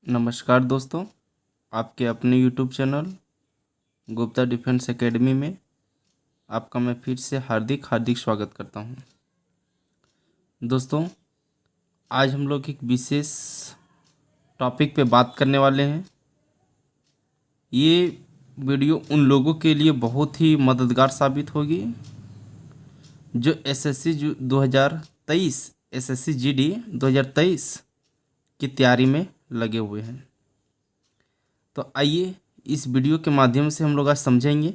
नमस्कार दोस्तों, आपके अपने YouTube channel Gupta defence academy में आपका मैं फिर से हार्दिक हार्दिक स्वागत करता हूं। दोस्तों, आज हम लोग एक विशेष टॉपिक पे बात करने वाले हैं। ये वीडियो उन लोगों के लिए बहुत ही मददगार साबित होगी जो एसएससी 2023 एसएससी जीडी 2023 की तैयारी में लगे हुए हैं। तो आइए इस वीडियो के माध्यम से हम लोग आज समझेंगे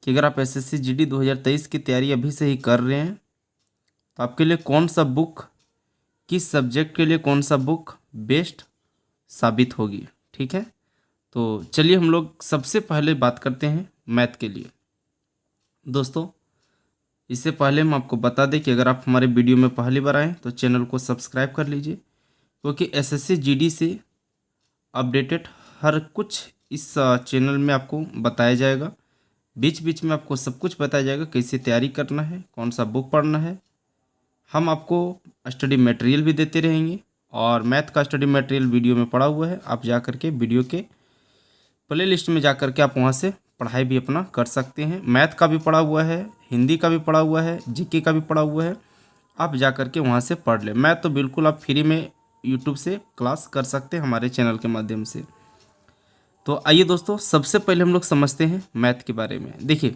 कि अगर आप एसएससी जीडी 2023 की तैयारी अभी से ही कर रहे हैं तो आपके लिए कौन सा बुक, किस सब्जेक्ट के लिए कौन सा बुक बेस्ट साबित होगी। ठीक है, तो चलिए हम लोग सबसे पहले बात करते हैं मैथ के लिए। दोस्तों, इससे पहले हम आपको बता दें कि अगर आप हमारे वीडियो में पहली बार आएँ तो चैनल को सब्सक्राइब कर लीजिए, क्योंकि एसएससी जीडी से अपडेटेड हर कुछ इस चैनल में आपको बताया जाएगा। बीच बीच में आपको सब कुछ बताया जाएगा, कैसे तैयारी करना है, कौन सा बुक पढ़ना है। हम आपको स्टडी मटेरियल भी देते रहेंगे और मैथ का स्टडी मटेरियल वीडियो में पड़ा हुआ है। आप जा कर के वीडियो के प्ले लिस्ट में जा कर के आप वहाँ से पढ़ाई भी अपना कर सकते हैं। मैथ का भी पड़ा हुआ है, हिंदी का भी पड़ा हुआ है, जीके का भी पड़ा हुआ है। आप जा कर के वहाँ से पढ़ लें। मैथ तो बिल्कुल आप फ्री में यूट्यूब से क्लास कर सकते हैं हमारे चैनल के माध्यम से। तो आइए दोस्तों, सबसे पहले हम लोग समझते हैं मैथ के बारे में। देखिए,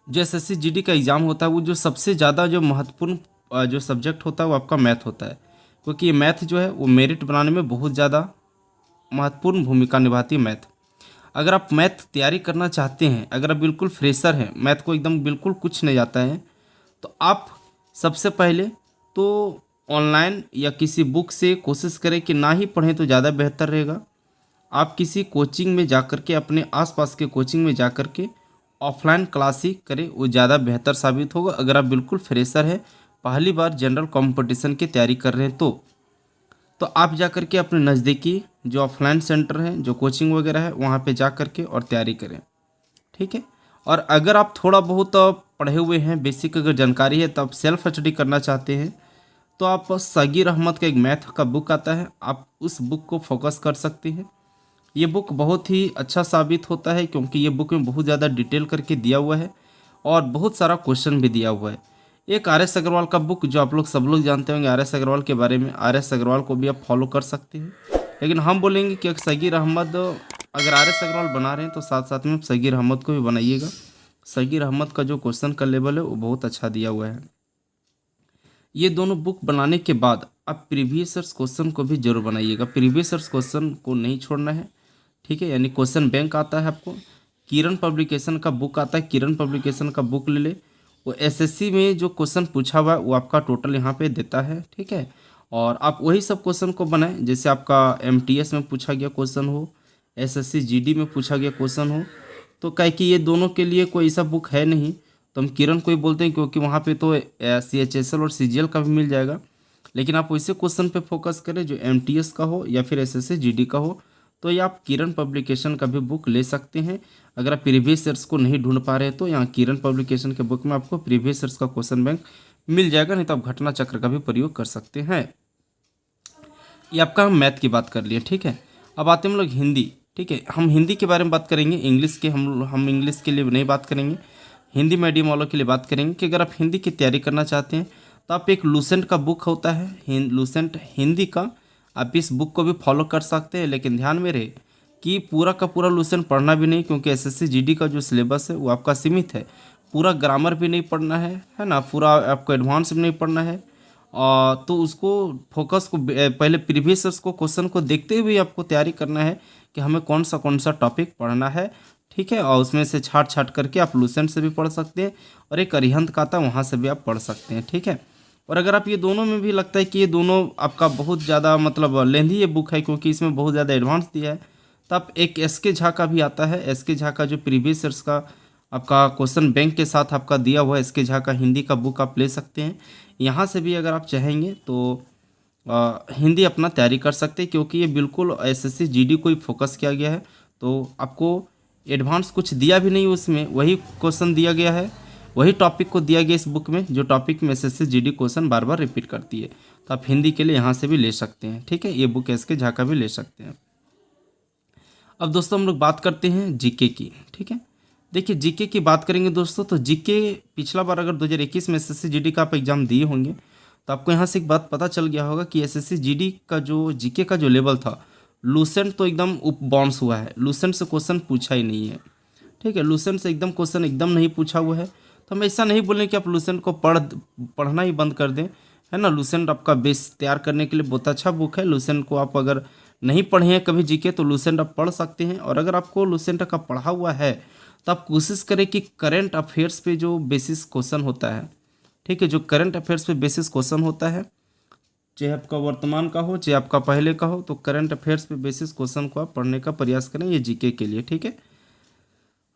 जो एसएससी जीडी का एग्ज़ाम होता है वो जो सबसे ज़्यादा जो महत्वपूर्ण जो सब्जेक्ट होता है वो आपका मैथ होता है, क्योंकि ये मैथ जो है वो मेरिट बनाने में बहुत ज़्यादा महत्वपूर्ण भूमिका निभाती है मैथ। अगर आप मैथ तैयारी करना चाहते हैं, अगर आप बिल्कुल फ्रेशर हैं, मैथ को एकदम बिल्कुल कुछ नहीं आता है, तो आप सबसे पहले तो ऑनलाइन या किसी बुक से कोशिश करें कि ना ही पढ़ें तो ज़्यादा बेहतर रहेगा। आप किसी कोचिंग में जाकर के, अपने आसपास के कोचिंग में जाकर के ऑफलाइन क्लास ही करें, वो ज़्यादा बेहतर साबित होगा। अगर आप बिल्कुल फ्रेशर हैं, पहली बार जनरल कंपटीशन की तैयारी कर रहे हैं, तो आप जा कर के अपने नज़दीकी जो ऑफलाइन सेंटर हैं, जो कोचिंग वगैरह है, वहाँ पे जा कर के और तैयारी करें। ठीक है, और अगर आप थोड़ा बहुत पढ़े हुए हैं, बेसिक अगर जानकारी है, तो आप सेल्फ स्टडी करना चाहते हैं, तो आप सगीर अहमद का एक मैथ का बुक आता है, आप उस बुक को फोकस कर सकते हैं। ये बुक बहुत ही अच्छा साबित होता है, क्योंकि ये बुक में बहुत ज़्यादा डिटेल करके दिया हुआ है और बहुत सारा क्वेश्चन भी दिया हुआ है। एक आर एस अग्रवाल का बुक, जो आप लोग सब लोग जानते होंगे आर एस अग्रवाल के बारे में, आर एस अग्रवाल को भी आप फॉलो कर सकते हैं। लेकिन हम बोलेंगे कि सगीर अहमद, अगर आर एस अग्रवाल बना रहे हैं तो साथ साथ में सगीर अहमद को भी बनाइएगा। सगीर अहमद का जो क्वेश्चन का लेवल है वो बहुत अच्छा दिया हुआ है। ये दोनों बुक बनाने के बाद आप प्रीवियस ईयर्स क्वेश्चन को भी जरूर बनाइएगा। प्रीवियस ईयर्स क्वेश्चन को नहीं छोड़ना है। ठीक है, यानी क्वेश्चन बैंक आता है आपको, किरण पब्लिकेशन का बुक आता है, किरण पब्लिकेशन का बुक ले ले। वो एसएससी में जो क्वेश्चन पूछा हुआ है वो आपका टोटल यहाँ पे देता है। ठीक है, और आप वही सब क्वेश्चन को बनाएं, जैसे आपका एमटीएस में पूछा गया क्वेश्चन हो, एसएससी जीडी में पूछा गया क्वेश्चन हो। तो कहे कि ये दोनों के लिए कोई ऐसा बुक है नहीं, तो हम किरण को ही बोलते हैं, क्योंकि वहाँ पे तो CHSL और CGL का भी मिल जाएगा। लेकिन आप वैसे क्वेश्चन पे फोकस करें जो एमटीएस का हो या फिर एसएससी जीडी का हो, तो ये आप किरण पब्लिकेशन का भी बुक ले सकते हैं। अगर आप प्रीवियस ईयर्स को नहीं ढूंढ पा रहे हैं तो यहाँ किरण पब्लिकेशन के बुक में आपको प्रीवियस ईयर्स का क्वेश्चन बैंक मिल जाएगा, नहीं तो आप घटना चक्र का भी प्रयोग कर सकते हैं। ये आपका हम मैथ की बात कर लिए। ठीक है, अब आते हैं हम लोग हिंदी। ठीक है, हम हिंदी के बारे में बात करेंगे, इंग्लिश के हम इंग्लिश के लिए नहीं बात करेंगे, हिंदी मीडियम वालों के लिए बात करेंगे कि अगर आप हिंदी की तैयारी करना चाहते हैं तो आप एक लूसेंट का बुक होता है, लूसेंट हिंदी का, आप इस बुक को भी फॉलो कर सकते हैं। लेकिन ध्यान में रहे कि पूरा का पूरा लूसेंट पढ़ना भी नहीं, क्योंकि एसएससी जीडी का जो सिलेबस है वो आपका सीमित है। पूरा ग्रामर भी नहीं पढ़ना है ना, पूरा आपको एडवांस भी नहीं पढ़ना है। तो उसको फोकस को पहले प्रीवियस ईयर्स को क्वेश्चन को देखते हुए आपको तैयारी करना है कि हमें कौन सा टॉपिक पढ़ना है। ठीक है, और उसमें से छाट छाट करके आप लूसेंट से भी पढ़ सकते हैं और एक अरिहंत का था वहाँ से भी आप पढ़ सकते हैं। ठीक है, और अगर आप ये दोनों में भी लगता है कि ये दोनों आपका बहुत ज़्यादा मतलब लेंदी ये बुक है, क्योंकि इसमें बहुत ज़्यादा एडवांस दिया है, तो आप एक एसके झा का भी आता है, एसके झा का जो प्रीवियस ईयर्स का आपका क्वेश्चन बैंक के साथ आपका दिया हुआ है, एसके झा का हिंदी का बुक आप ले सकते हैं। यहाँ से भी अगर आप चाहेंगे तो हिंदी अपना तैयारी कर सकते हैं, क्योंकि ये बिल्कुल एसएससी जीडी को ही फोकस किया गया है। तो आपको एडवांस कुछ दिया भी नहीं, उसमें वही क्वेश्चन दिया गया है वही टॉपिक को दिया गया इस बुक में, जो टॉपिक में एसएससी जीडी क्वेश्चन बार बार रिपीट करती है। तो आप हिंदी के लिए यहाँ से भी ले सकते हैं, ठीक है, ये बुक एस के झा का भी ले सकते हैं। अब दोस्तों हम लोग बात करते हैं जीके की, ठीक है। देखिए जीके की बात करेंगे दोस्तों, तो जीके पिछला बार अगर 2021 में एसएससी जीडी का आप एग्जाम दिए होंगे तो आपको यहाँ से एक बात पता चल गया होगा कि एसएससी जीडी का जो जीके का जो लेवल था, लूसेंट तो एकदम उप बाउंस हुआ है, लूसेंट से क्वेश्चन पूछा ही नहीं है, ठीक है, लूसेंट से एकदम क्वेश्चन एकदम नहीं पूछा हुआ है। तो हम ऐसा नहीं बोलें कि आप लूसेंट को पढ़ना ही बंद कर दें, है ना। लूसेंट आपका बेस तैयार करने के लिए बहुत अच्छा बुक है। लूसेंट को आप अगर नहीं पढ़े हैं कभी जीके तो लूसेंट आप पढ़ सकते हैं। और अगर आपको लूसेंट का पढ़ा हुआ है तो आप कोशिश करें कि करंट अफेयर्स पे जो बेसिस क्वेश्चन होता है, ठीक है, जो करंट अफेयर्स पे बेसिस क्वेश्चन होता है, चाहे आपका वर्तमान का हो चाहे आपका पहले का हो, तो करंट अफेयर्स पे बेसिस क्वेश्चन को आप पढ़ने का प्रयास करें, ये जीके के लिए, ठीक है।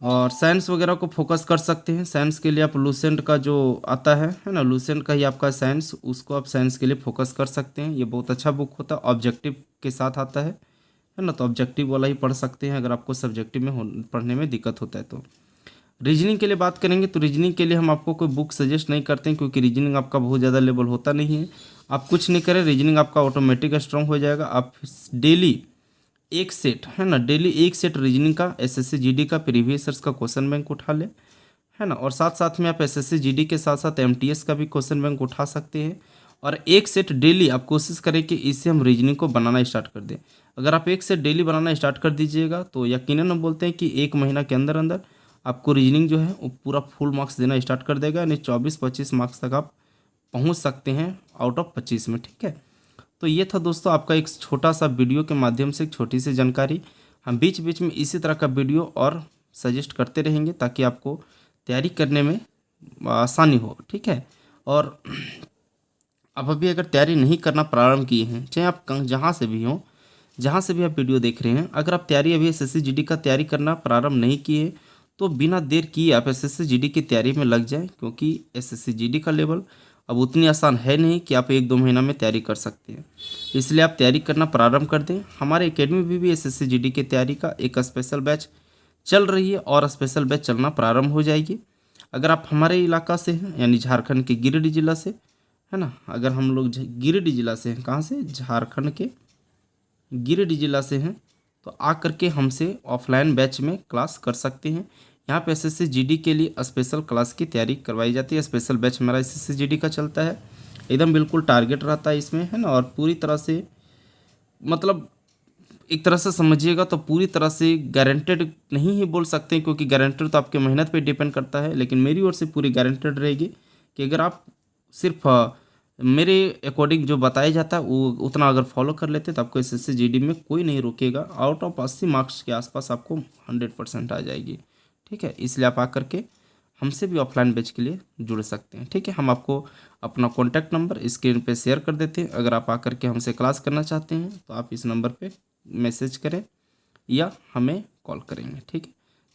और साइंस वगैरह को फोकस कर सकते हैं। साइंस के लिए आप लूसेंट का जो आता है ना, लूसेंट का ही आपका साइंस, उसको आप साइंस के लिए फोकस कर सकते हैं। ये बहुत अच्छा बुक होता है, ऑब्जेक्टिव के साथ आता है ना, तो ऑब्जेक्टिव वाला ही पढ़ सकते हैं अगर आपको सब्जेक्टिव में पढ़ने में दिक्कत होता है तो। रीजनिंग के लिए बात करेंगे तो रीजनिंग के लिए हम आपको कोई बुक सजेस्ट नहीं करते हैं, क्योंकि रीजनिंग आपका बहुत ज़्यादा लेवल होता नहीं है। आप कुछ नहीं करें, रीजनिंग आपका ऑटोमेटिक स्ट्रांग हो जाएगा। आप डेली एक सेट, है ना, डेली एक सेट रीजनिंग का एसएससी जीडी का प्रीवियस ईयर्स का क्वेश्चन बैंक उठा ले, है ना। और साथ साथ में आप एसएससी जीडी के साथ साथ एमटीएस का भी क्वेश्चन बैंक उठा सकते हैं। और एक सेट डेली आप कोशिश करें कि इससे हम रीजनिंग को बनाना स्टार्ट कर दें। अगर आप एक सेट डेली बनाना स्टार्ट कर दीजिएगा तो यकीनन हम बोलते हैं कि एक महीना के अंदर अंदर आपको रीजनिंग जो है वो पूरा फुल मार्क्स देना स्टार्ट कर देगा, यानी 24-25 मार्क्स तक आप पहुंच सकते हैं आउट ऑफ 25 में, ठीक है। तो ये था दोस्तों आपका एक छोटा सा वीडियो के माध्यम से एक छोटी सी जानकारी। हम बीच बीच में इसी तरह का वीडियो और सजेस्ट करते रहेंगे ताकि आपको तैयारी करने में आसानी हो, ठीक है। और आप अभी अगर तैयारी नहीं करना प्रारंभ किए हैं, चाहे आप जहाँ से भी हों, जहाँ से भी आप वीडियो देख रहे हैं, अगर आप तैयारी अभी एसएससी जीडी का तैयारी करना प्रारंभ नहीं किए तो बिना देर किए आप एसएससी जीडी की तैयारी में लग जाएं, क्योंकि एसएससी जीडी का लेवल अब उतनी आसान है नहीं कि आप 1-2 महीना में तैयारी कर सकते हैं। इसलिए आप तैयारी करना प्रारंभ कर दें। हमारे एकेडमी में भी एसएससी जीडी की तैयारी का एक स्पेशल बैच चल रही है और स्पेशल बैच चलना प्रारंभ हो जाएगी। अगर आप हमारे इलाका से हैं, यानी झारखंड के गिरिडीह जिला से, है ना, अगर हम लोग गिरिडीह जिला से हैं, कहाँ से, झारखंड के गिरिडीह जिला से हैं, तो आ करके हमसे ऑफलाइन बैच में क्लास कर सकते हैं। यहाँ पे एसएससी जीडी के लिए स्पेशल क्लास की तैयारी करवाई जाती है। स्पेशल बैच हमारा एसएससी जीडी का चलता है, एकदम बिल्कुल टारगेट रहता है इसमें, है ना। और पूरी तरह से मतलब एक तरह से समझिएगा तो पूरी तरह से गारंटेड नहीं ही बोल सकते हैं, क्योंकि गारंटेड तो आपके मेहनत पे डिपेंड करता है, लेकिन मेरी ओर से पूरी गारंटेड रहेगी कि अगर आप सिर्फ मेरे अकॉर्डिंग जो बताया जाता है वो उतना अगर फॉलो कर लेते तो आपको एसएससी जीडी में कोई नहीं रोकेगा। आउट ऑफ 80 मार्क्स के आसपास आपको 100% आ जाएगी, ठीक है। इसलिए आप आकर के हमसे भी ऑफलाइन बैच के लिए जुड़ सकते हैं, ठीक है। हम आपको अपना कॉन्टैक्ट नंबर स्क्रीन पे शेयर कर देते हैं। अगर आप आकर के हमसे क्लास करना चाहते हैं तो आप इस नंबर पे मैसेज करें या हमें कॉल करेंगे, ठीक है।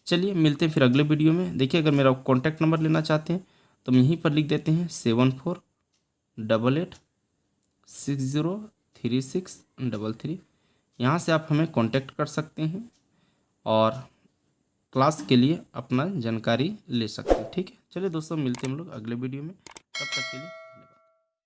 चलिए मिलते हैं फिर अगले वीडियो में। देखिए अगर मेरा कॉन्टैक्ट नंबर लेना चाहते हैं तो हम यहीं पर लिख देते हैं 7488603633। यहाँ से आप हमें कांटेक्ट कर सकते हैं और क्लास के लिए अपना जानकारी ले सकते हैं, ठीक है। चलिए दोस्तों मिलते हैं हम लोग अगले वीडियो में, तब तक के लिए